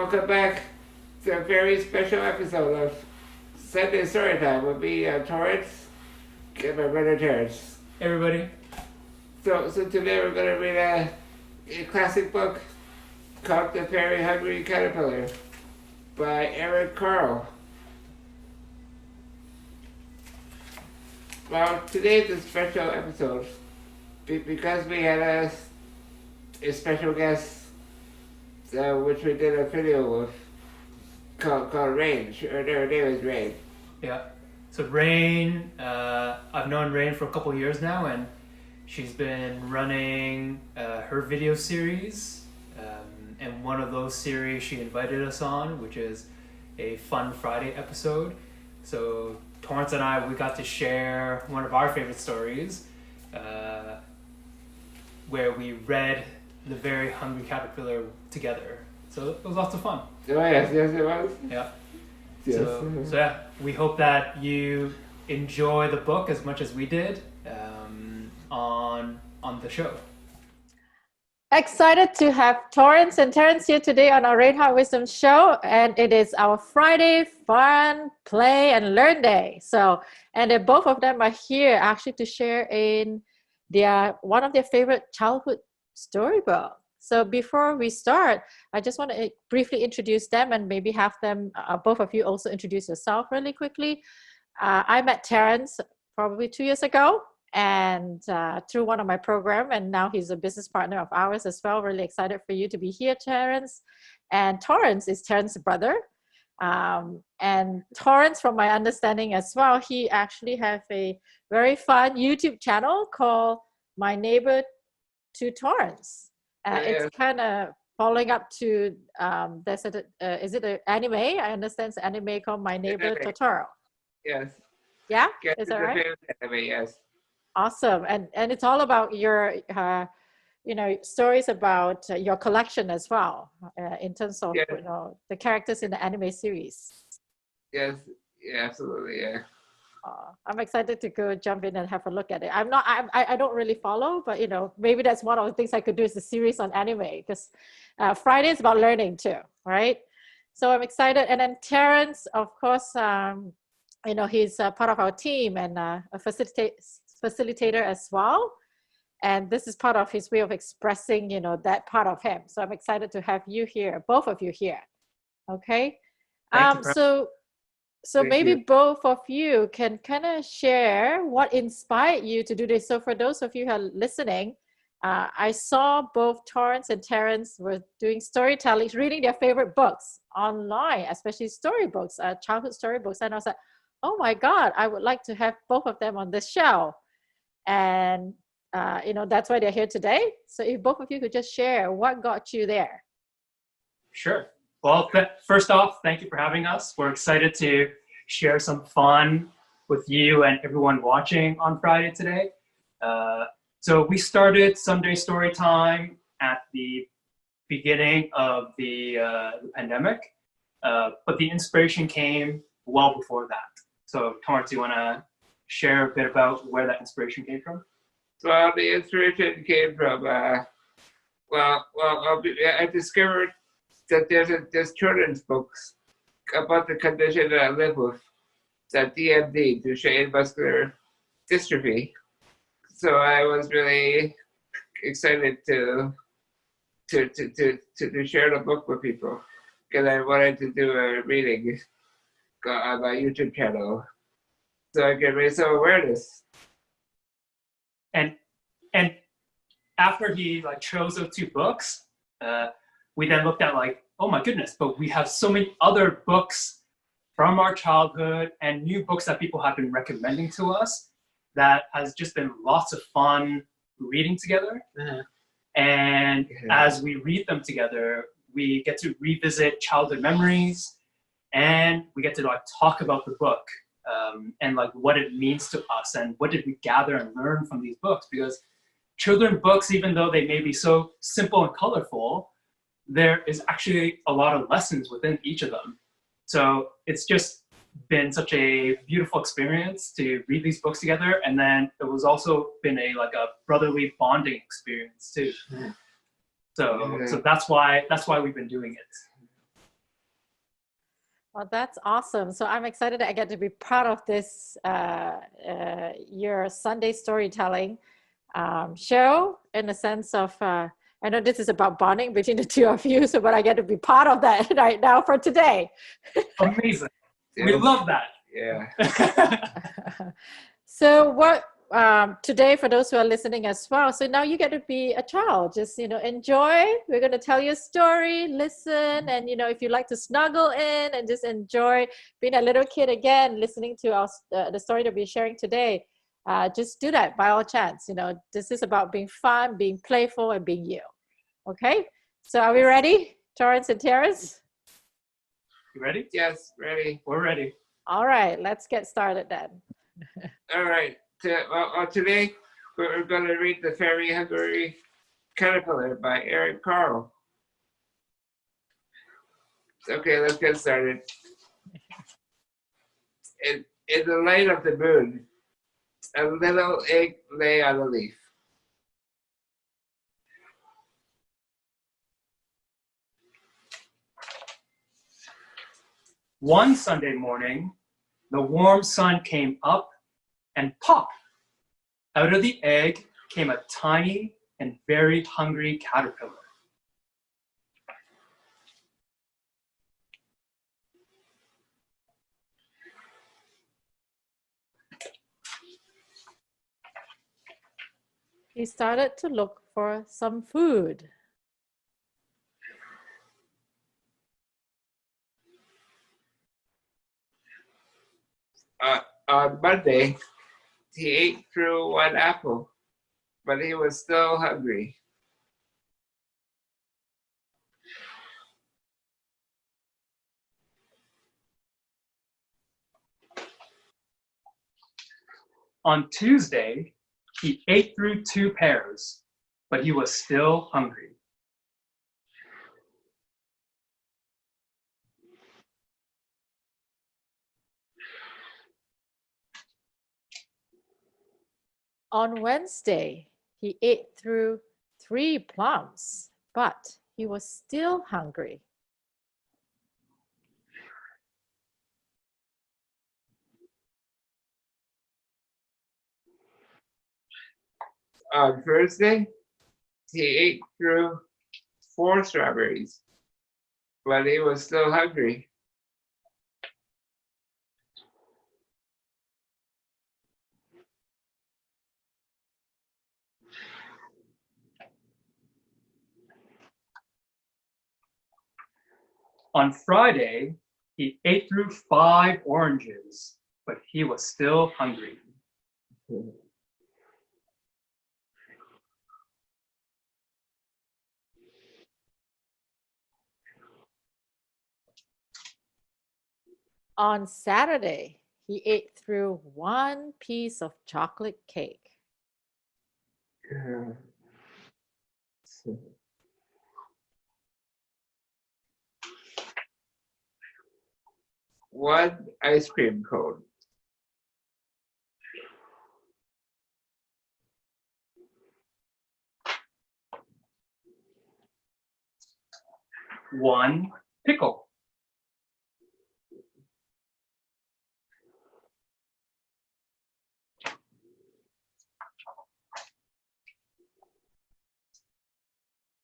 Welcome back to a very special episode of Sunday Storytime with me, Torrance, and my brother Terrence. Everybody. So today we're going to read a classic book called The Very Hungry Caterpillar by Eric Carle. Well, today's a special episode because we had a special guest which we did a video with called Rain. Her name is Rain. Yeah. So Rain, I've known Rain for a couple of years now, and she's been running her video series. And one of those series she invited us on, which is a Fun Friday episode. So Torrance and I, we got to share one of our favorite stories, where we read The Very Hungry Caterpillar together. So it was lots of fun. Oh yes, it was. Yeah. Yes. So yeah, we hope that you enjoy the book as much as we did on the show. Excited to have Torrance and Terrence here today on our Rain Heart Wisdom show, and it is our Friday fun, play, and learn day. So, and both of them are here actually to share in one of their favorite childhood storybook. So before we start, I just want to briefly introduce them and maybe have them, both of you also introduce yourself really quickly. I met Terrence probably 2 years ago, and through one of my program, and now he's a business partner of ours as well. Really excited for you to be here, Terrence. And Torrance is Terrence's brother. And Torrance, from my understanding as well, he actually have a very fun YouTube channel called My Neighbor to Torrance. It's kind of following up to, is it an anime? I understand it's an anime called My Neighbor Totoro. Yes. Yeah? Yes, Is that right? Anime, yes. Awesome. And it's all about your, stories about your collection as well, in terms of, the characters in the anime series. Yes, yeah, absolutely, yeah. I'm excited to go jump in and have a look at it. I don't really follow, but maybe that's one of the things I could do is a series on anime, because Friday is about learning too, right? So I'm excited. And then Terrence, of course, he's part of our team and a facilitator as well. And this is part of his way of expressing, that part of him. So I'm excited to have you here, both of you here. Okay. So maybe both of you can kind of share what inspired you to do this. So for those of you who are listening, I saw both Torrance and Terrence were doing storytelling, reading their favorite books online, especially storybooks, childhood storybooks. And I was like, oh my God, I would like to have both of them on this show. And, that's why they're here today. So if both of you could just share what got you there. Sure. Well, first off, thank you for having us. We're excited to share some fun with you and everyone watching on Friday today. So we started Sunday Storytime at the beginning of the pandemic, but the inspiration came well before that. So Torrance, you want to share a bit about where that inspiration came from? Well, the inspiration came from, I discovered that there's children's books about the condition that I live with, that DMD, Duchenne muscular dystrophy. So I was really excited to share the book with people, because I wanted to do a reading on my YouTube channel, so I can raise some awareness. And after he chose those two books, we then looked at oh my goodness, but we have so many other books from our childhood and new books that people have been recommending to us that has just been lots of fun reading together. And as we read them together, we get to revisit childhood memories, and we get to talk about the book and what it means to us and what did we gather and learn from these books. Because children books, even though they may be so simple and colorful, there is actually a lot of lessons within each of them. So it's just been such a beautiful experience to read these books together. And then it was also been a brotherly bonding experience too. So that's why we've been doing it. Well, that's awesome. So I'm excited that I get to be part of this your Sunday storytelling show in the sense of I know this is about bonding between the two of you, so but I get to be part of that right now for today. Amazing. Yeah. We love that. Yeah. So what today for those who are listening as well, so now you get to be a child, just enjoy. We're going to tell you a story, listen, and if you like to snuggle in and just enjoy being a little kid again, listening to our the story that we're sharing today, just do that by all chance. This is about being fun, being playful, and being you. Okay, so are we ready, Torrance and Terrence? You ready? Yes, ready. We're ready. All right, let's get started then. All right. Today we're going to read The Fairy Hungry Caterpillar by Eric Carle. Okay, let's get started. In the light of the moon, a little egg lay on a leaf. One Sunday morning, the warm sun came up and pop! Out of the egg came a tiny and very hungry caterpillar. He started to look for some food. On Monday, he ate through one apple, but he was still hungry. On Tuesday, he ate through 2 pears, but he was still hungry. On Wednesday, he ate through 3 plums, but he was still hungry. On Thursday, he ate through 4 strawberries, but he was still hungry. On Friday, he ate through 5 oranges, but he was still hungry. On Saturday, he ate through 1 piece of chocolate cake. One ice cream cone. One pickle.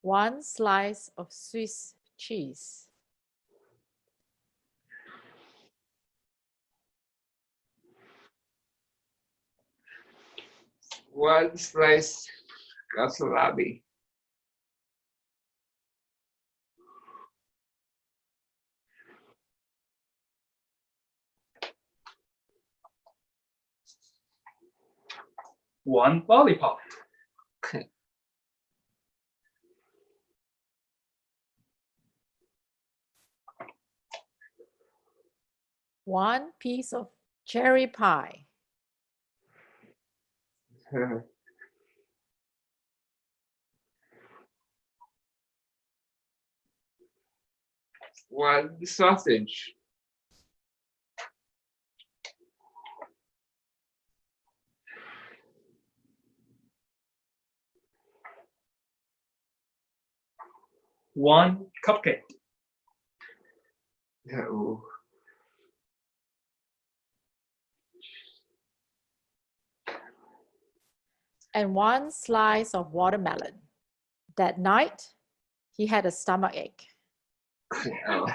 One slice of Swiss cheese. One slice of salami. One lollipop. One piece of cherry pie. One sausage. One cupcake. Oh. and 1 slice of watermelon. That night, he had a stomachache. Oh.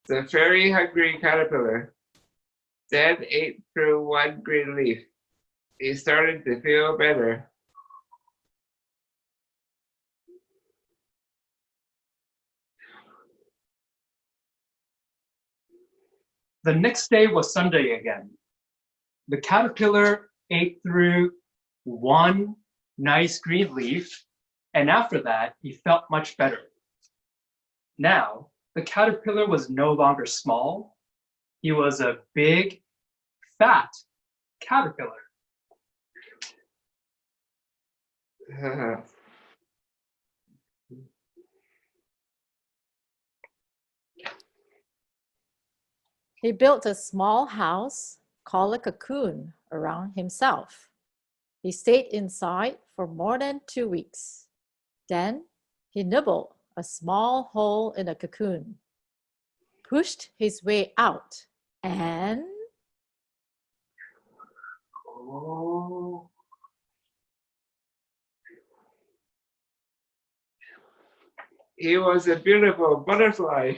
The very hungry caterpillar then ate through 1 green leaf. He started to feel better. The next day was Sunday again. The caterpillar ate through 1 nice green leaf, and after that, he felt much better. Now, the caterpillar was no longer small. He was a big, fat caterpillar. He built a small house called a cocoon around himself. He stayed inside for more than 2 weeks. Then he nibbled a small hole in the cocoon, pushed his way out, and Oh. He was a beautiful butterfly.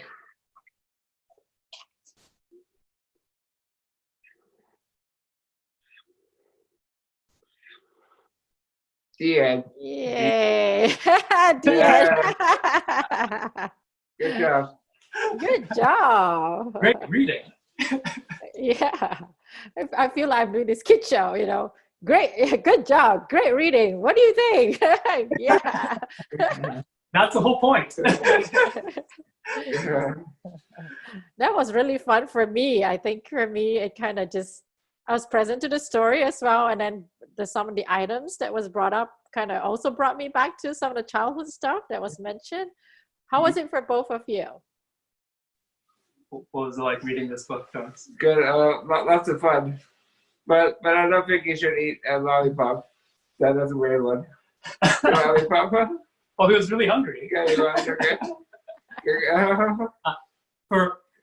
The end. yay! The end. Good job. Good job. Great reading. Yeah, I feel like I'm doing this kid show, you know. Great, good job, great reading. What do you think? Yeah. That's the whole point. That was really fun for me. I think for me, it kind of just, I was present to the story as well. And then some of the items that was brought up kind of also brought me back to some of the childhood stuff that was mentioned. How was it for both of you? What was it like reading this book, Thomas? Good. Lots of fun. But I don't think you should eat a lollipop. That's a weird one. Lollipop? Oh, he was really hungry. Okay.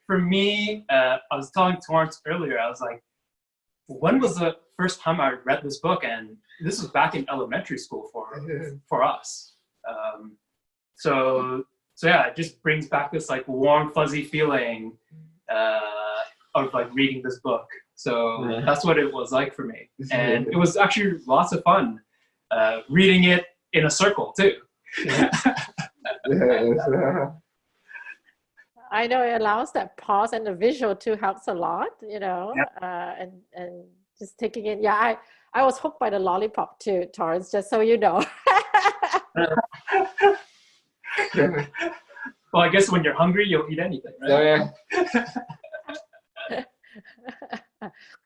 For me, I was telling Torrance earlier, I was like, when was the first time I read this book? And this was back in elementary school for us. So yeah, it just brings back this like warm, fuzzy feeling of like reading this book. So that's what it was like for me. And it was actually lots of fun reading it in a circle too. I know it allows that pause, and the visual too helps a lot, you know. Yep. And just taking it. Yeah, I was hooked by the lollipop too, Torrance, just so you know. Well, I guess when you're hungry, you'll eat anything, right?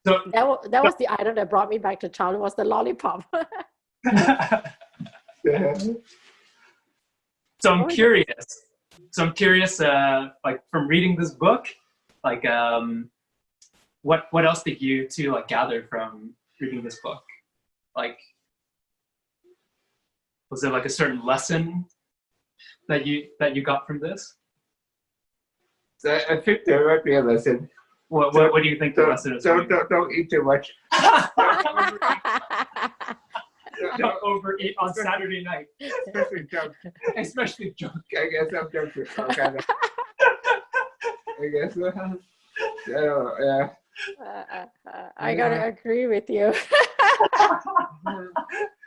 So that was the item that brought me back to childhood, was the lollipop. So I'm curious. Like from reading this book, like what else did you two like gather from reading this book? Like, was there like a certain lesson that you got from this? So I think there might be a lesson. What do you think the lesson is? Don't eat too much. Don't overeat on Saturday night. Especially junk. I guess I'm junk food. Kind of. I guess. Yeah. I gotta agree with you.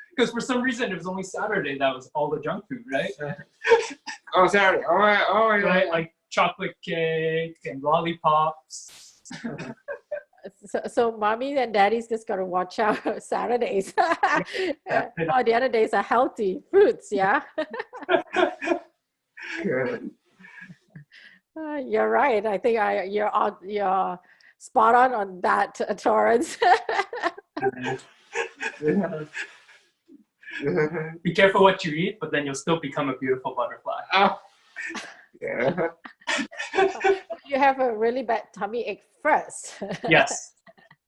Because for some reason it was only Saturday that was all the junk food, right? Oh, Saturday. Oh, yeah. Right, like chocolate cake and lollipops. So mommy and daddy's just gotta watch out Saturdays. All the other days are healthy fruits, yeah. You're right. I think you're spot on that, Torrance. Be careful what you eat, but then you'll still become a beautiful butterfly. Oh. Yeah. You have a really bad tummy ache first. Yes.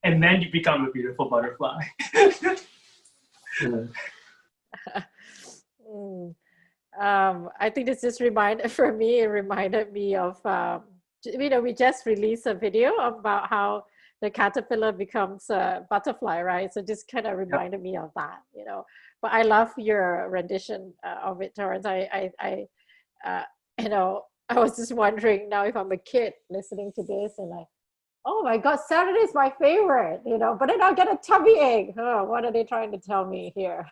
And then you become a beautiful butterfly. I think this just reminded me of we just released a video about how the caterpillar becomes a butterfly, right? So just kind of reminded me of that, But I love your rendition of it, Torrance. I was just wondering now if I'm a kid listening to this and like, oh my God, Saturday is my favorite, but then I'll get a tummy ache. Oh, what are they trying to tell me here?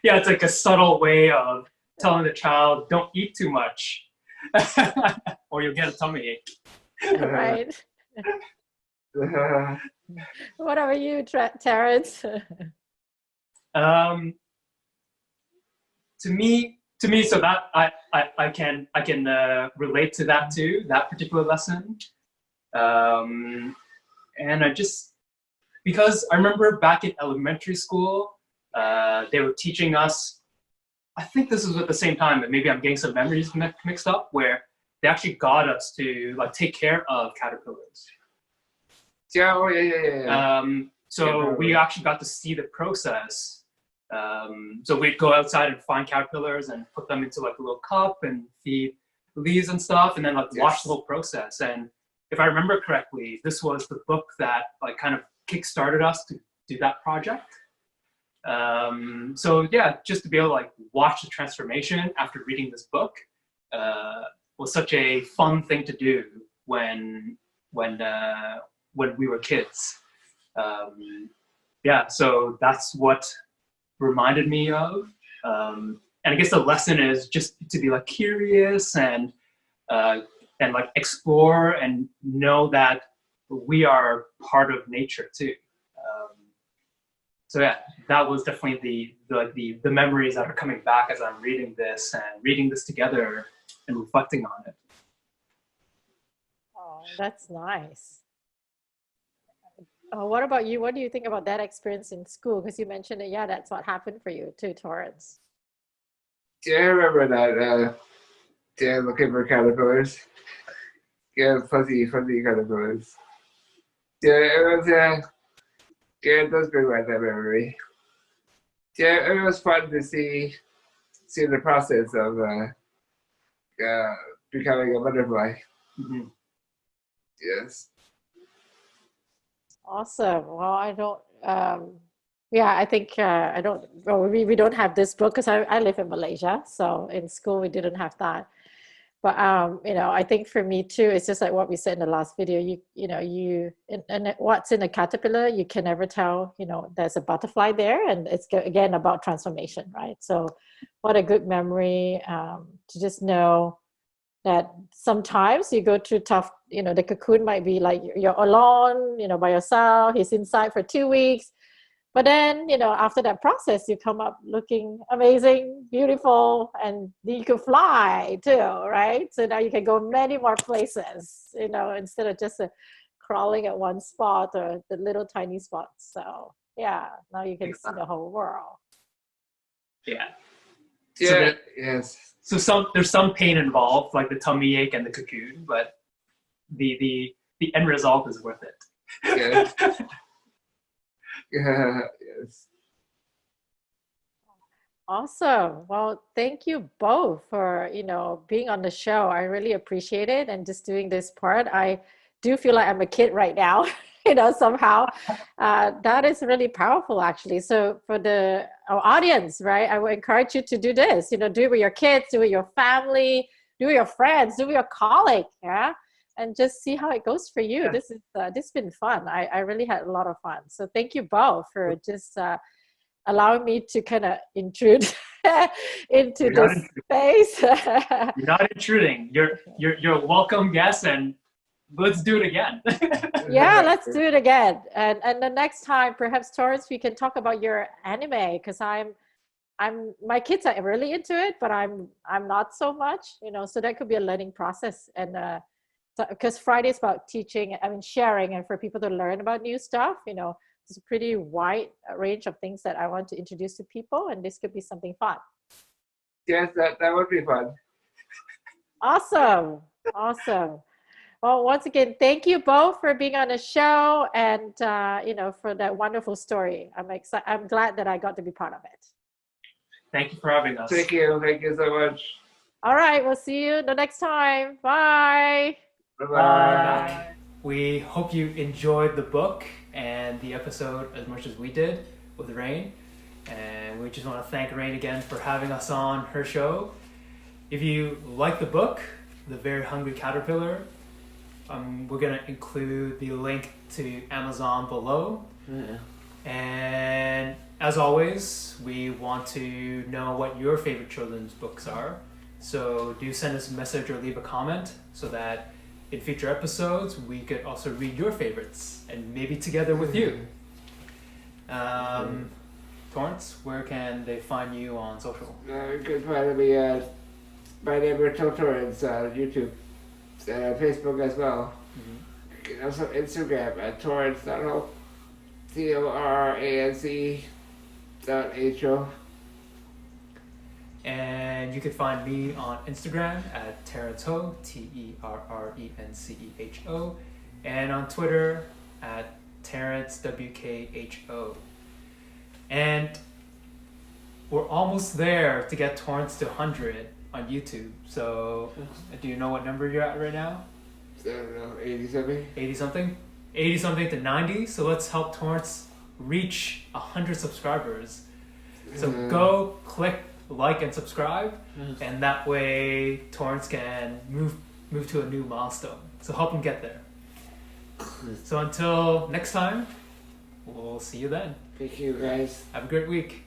Yeah, it's like a subtle way of telling the child, don't eat too much or you'll get a tummy ache. Right. What about you, Terrence? To me, so that I can relate to that too, that particular lesson. And I just, because I remember back in elementary school, they were teaching us, I think this was at the same time, but maybe I'm getting some memories mixed up, where they actually got us to like take care of caterpillars. Yeah. So we actually got to see the process. So we'd go outside and find caterpillars and put them into like a little cup and feed leaves and stuff, and then like watch the whole process. And if I remember correctly, this was the book that like kind of kickstarted us to do that project. So yeah, just to be able to like watch the transformation after reading this book was such a fun thing to do when we were kids. Yeah, so that's what reminded me of. And I guess the lesson is just to be like curious and like explore and know that we are part of nature too. So yeah, that was definitely the memories that are coming back as I'm reading this together and reflecting on it. Oh, that's nice. What about you? What do you think about that experience in school? Because you mentioned that, yeah, that's what happened for you too, Torrance. Yeah, I remember that. Yeah, looking for caterpillars. Yeah, fuzzy caterpillars. Yeah, it was. Yeah, it does bring back that memory. Yeah, it was fun to see the process of becoming a butterfly. Mm-hmm. Yes. Awesome. Well, I don't. Yeah, I think I don't. Well, we don't have this book because I live in Malaysia, so in school we didn't have that. But I think for me too, it's just like what we said in the last video. And what's in a caterpillar, you can never tell. There's a butterfly there, and it's again about transformation, right? So, what a good memory to just know that sometimes you go through tough. The cocoon might be like you're alone, by yourself. He's inside for 2 weeks. But then, after that process, you come up looking amazing, beautiful, and you can fly too, right? So now you can go many more places, instead of just crawling at one spot or the little tiny spots. So yeah, now you can see the whole world. Yeah. Yeah. Yes. So there's some pain involved, like the tummy ache and the cocoon, but the end result is worth it. Yeah. Yeah, yes. Awesome. Well, thank you both for, being on the show. I really appreciate it. And just doing this part, I do feel like I'm a kid right now, somehow. That is really powerful, actually. So for our audience, right, I would encourage you to do this, do it with your kids, do it with your family, do it with your friends, do it with your colleague, yeah? And just see how it goes for you. Yeah. This has been fun. I really had a lot of fun. So thank you both for just allowing me to kind of intrude into this space. You're not intruding. You're a welcome guest, and let's do it again. Yeah, let's do it again. And the next time, perhaps Torrance, we can talk about your anime, because my kids are really into it, but I'm not so much. So that could be a learning process. And because Friday is about teaching, sharing, and for people to learn about new stuff, it's a pretty wide range of things that I want to introduce to people, and this could be something fun. Yes, that would be fun. Awesome. Well, once again, thank you both for being on the show and, for that wonderful story. I'm glad that I got to be part of it. Thank you for having us. Thank you so much. All right, we'll see you the next time. Bye. Bye-bye. We hope you enjoyed the book and the episode as much as we did with Rain. And we just want to thank Rain again for having us on her show. If you like the book, The Very Hungry Caterpillar, we're going to include the link to Amazon below. Yeah. And as always, we want to know what your favorite children's books are. So do send us a message or leave a comment so that in future episodes we could also read your favorites and maybe together with you. Torrance, where can they find you on social? You can find me my name is Torrance on YouTube, Facebook as well. And also Instagram at Torrance. TORRANC.HO. And you can find me on Instagram at Terrenceho, TERRENCEHO, and on Twitter at TerrenceWKHO. And we're almost there to get Torrance to 100 on YouTube. So, do you know what number you're at right now? I don't know, 80-something? 80-something? 80-something to 90. So let's help Torrance reach 100 subscribers. So go click like and subscribe, and that way Torrance can move to a new milestone. So help him get there. So until next time, we'll see you then. Thank you, guys. Have a great week.